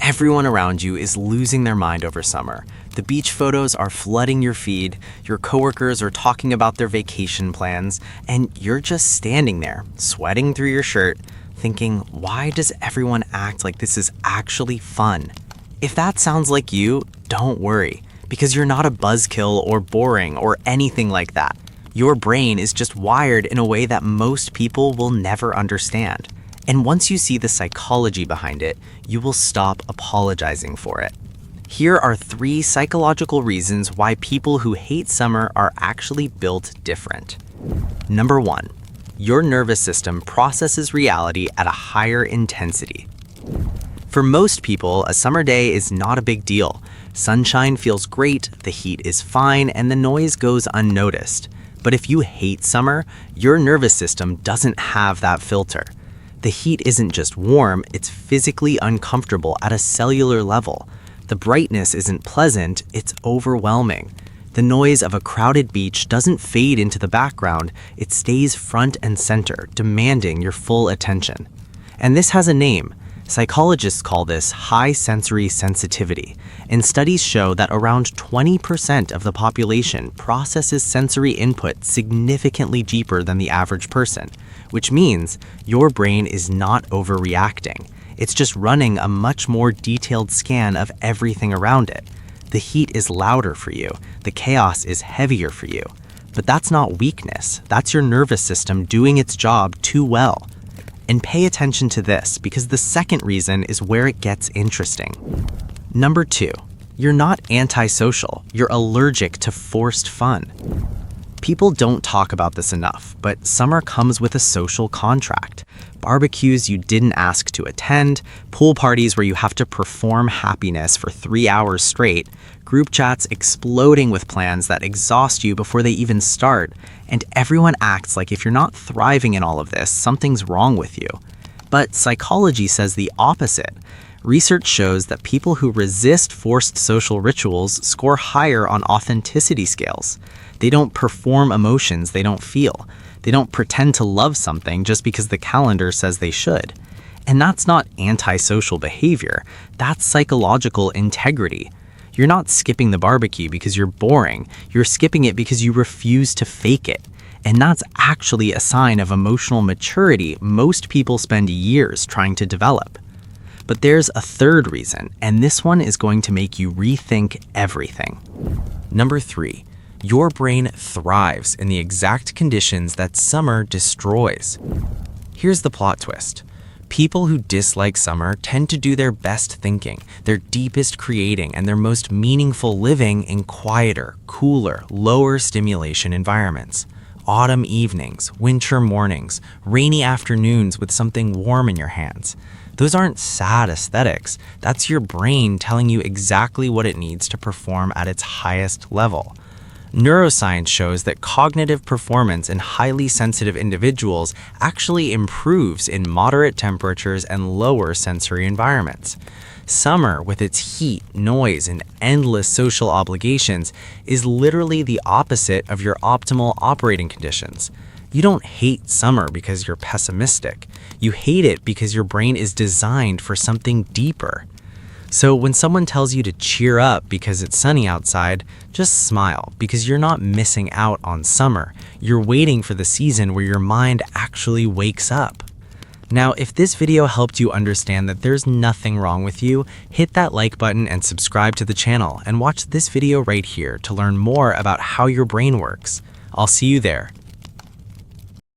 Everyone around you is losing their mind over summer. The beach photos are flooding your feed, your coworkers are talking about their vacation plans, and you're just standing there, sweating through your shirt, thinking, why does everyone act like this is actually fun? If that sounds like you, don't worry, because you're not a buzzkill or boring or anything like that. Your brain is just wired in a way that most people will never understand. And once you see the psychology behind it, you will stop apologizing for it. Here are 3 psychological reasons why people who hate summer are actually built different. Number 1, your nervous system processes reality at a higher intensity. For most people, a summer day is not a big deal. Sunshine feels great, the heat is fine, and the noise goes unnoticed. But if you hate summer, your nervous system doesn't have that filter. The heat isn't just warm, it's physically uncomfortable at a cellular level. The brightness isn't pleasant, it's overwhelming. The noise of a crowded beach doesn't fade into the background, it stays front and center, demanding your full attention. And this has a name. Psychologists call this high sensory sensitivity, and studies show that around 20% of the population processes sensory input significantly deeper than the average person, which means your brain is not overreacting. It's just running a much more detailed scan of everything around it. The heat is louder for you, the chaos is heavier for you. But that's not weakness, that's your nervous system doing its job too well. And pay attention to this, because the second reason is where it gets interesting. Number 2, you're not antisocial, you're allergic to forced fun. People don't talk about this enough, but summer comes with a social contract. Barbecues you didn't ask to attend, pool parties where you have to perform happiness for 3 hours straight, group chats exploding with plans that exhaust you before they even start, and everyone acts like if you're not thriving in all of this, something's wrong with you. But psychology says the opposite. Research shows that people who resist forced social rituals score higher on authenticity scales. They don't perform emotions they don't feel. They don't pretend to love something just because the calendar says they should. And that's not antisocial behavior, that's psychological integrity. You're not skipping the barbecue because you're boring, you're skipping it because you refuse to fake it. And that's actually a sign of emotional maturity most people spend years trying to develop. But there's a third reason, and this one is going to make you rethink everything. Number 3, your brain thrives in the exact conditions that summer destroys. Here's the plot twist. People who dislike summer tend to do their best thinking, their deepest creating, and their most meaningful living in quieter, cooler, lower stimulation environments. Autumn evenings, winter mornings, rainy afternoons with something warm in your hands. Those aren't sad aesthetics. That's your brain telling you exactly what it needs to perform at its highest level. Neuroscience shows that cognitive performance in highly sensitive individuals actually improves in moderate temperatures and lower sensory environments. Summer, with its heat, noise, and endless social obligations, is literally the opposite of your optimal operating conditions. You don't hate summer because you're pessimistic. You hate it because your brain is designed for something deeper. So when someone tells you to cheer up because it's sunny outside, just smile, because you're not missing out on summer. You're waiting for the season where your mind actually wakes up. Now, if this video helped you understand that there's nothing wrong with you, hit that like button and subscribe to the channel, and watch this video right here to learn more about how your brain works. I'll see you there.